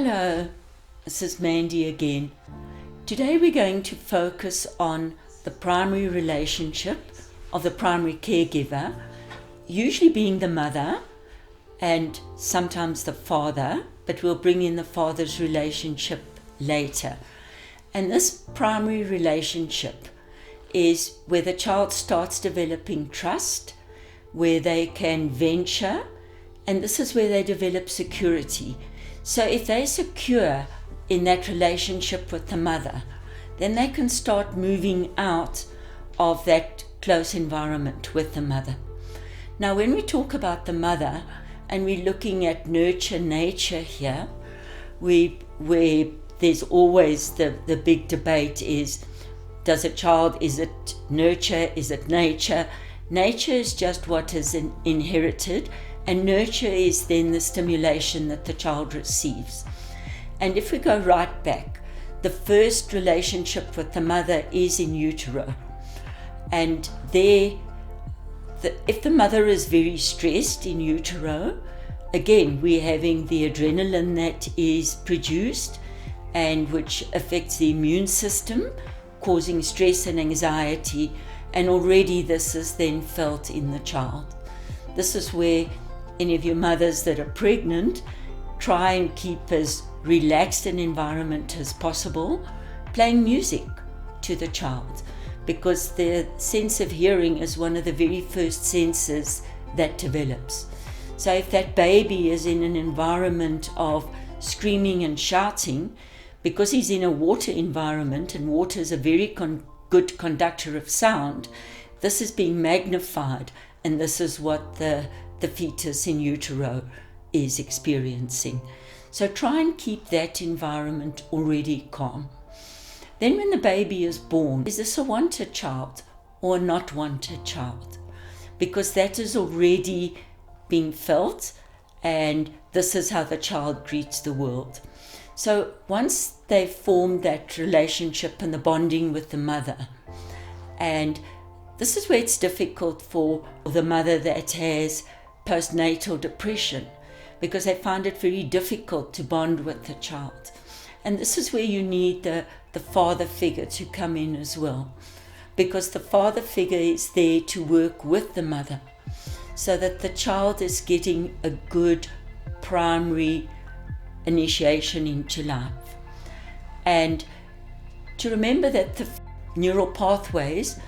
Hello, this is Mandy again. Today we're going to focus on the primary relationship of the primary caregiver, usually being the mother and sometimes the father, but we'll bring in the father's relationship later. And this primary relationship is where the child starts developing trust, where they can venture, and this is where they develop security. So if they're secure in that relationship with the mother, then they can start moving out of that close environment with the mother. Now, when we talk about the mother and we're looking at nurture nature here, where there's always the big debate is is it nurture, is it nature? Nature is just what is inherited, and nurture is then the stimulation that the child receives. And if we go right back, the first relationship with the mother is in utero. And if the mother is very stressed in utero, again, we're having the adrenaline that is produced and which affects the immune system, causing stress and anxiety, and already this is then felt in the child. This is where any of your mothers that are pregnant, try and keep as relaxed an environment as possible, playing music to the child, because the sense of hearing is one of the very first senses that develops. So if that baby is in an environment of screaming and shouting, because he's in a water environment, and water is a very good conductor of sound, this is being magnified, and this is what the fetus in utero is experiencing. So try and keep that environment already calm. Then when the baby is born, is this a wanted child or a not wanted child? Because that is already being felt, and this is how the child greets the world. So once they've formed that relationship and the bonding with the mother, and this is where it's difficult for the mother that has postnatal depression, because they find it very difficult to bond with the child. And this is where you need the father figure to come in as well, because the father figure is there to work with the mother so that the child is getting a good primary initiation into life. And to remember that the neural pathways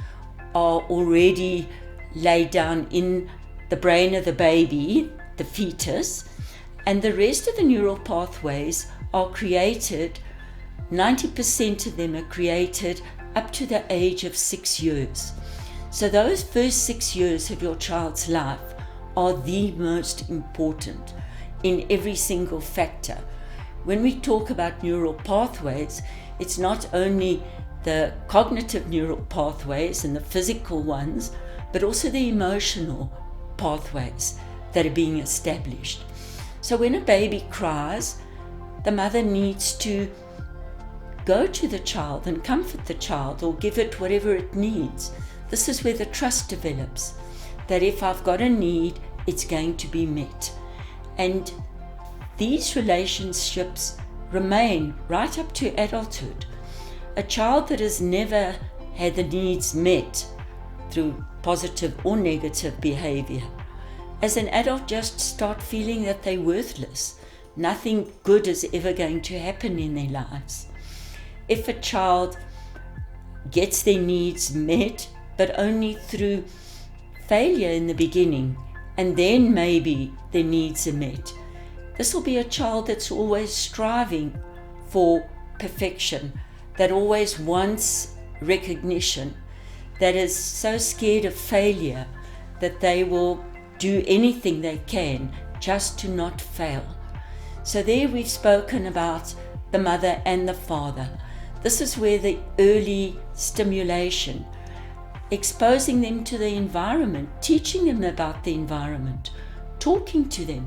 are already laid down in the brain of the baby, the fetus, and the rest of the neural pathways are created, 90% of them are created up to the age of 6 years. So those first 6 years of your child's life are the most important in every single factor. When we talk about neural pathways, it's not only the cognitive neural pathways and the physical ones, but also the emotional pathways that are being established. So when a baby cries, the mother needs to go to the child and comfort the child or give it whatever it needs. This is where the trust develops, that if I've got a need, it's going to be met. And these relationships remain right up to adulthood. A child that has never had the needs met through positive or negative behavior, as an adult just start feeling that they're worthless. Nothing good is ever going to happen in their lives. If a child gets their needs met, but only through failure in the beginning, and then maybe their needs are met, this will be a child that's always striving for perfection, that always wants recognition, that is so scared of failure that they will do anything they can just to not fail. So there we've spoken about the mother and the father. This is where the early stimulation, exposing them to the environment, teaching them about the environment, talking to them.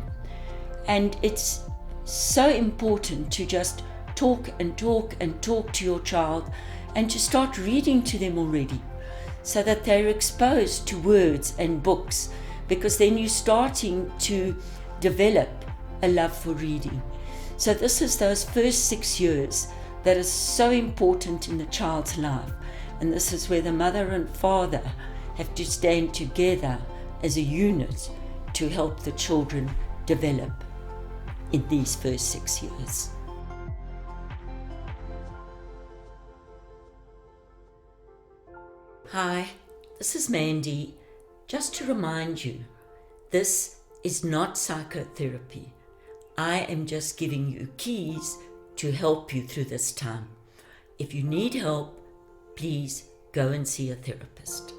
And it's so important to just talk and talk and talk to your child, and to start reading to them already, so that they're exposed to words and books, because then you're starting to develop a love for reading. So this is those first 6 years that is so important in the child's life. And this is where the mother and father have to stand together as a unit to help the children develop in these first 6 years. Hi, this is Mandy. Just to remind you, this is not psychotherapy. I am just giving you keys to help you through this time. If you need help, please go and see a therapist.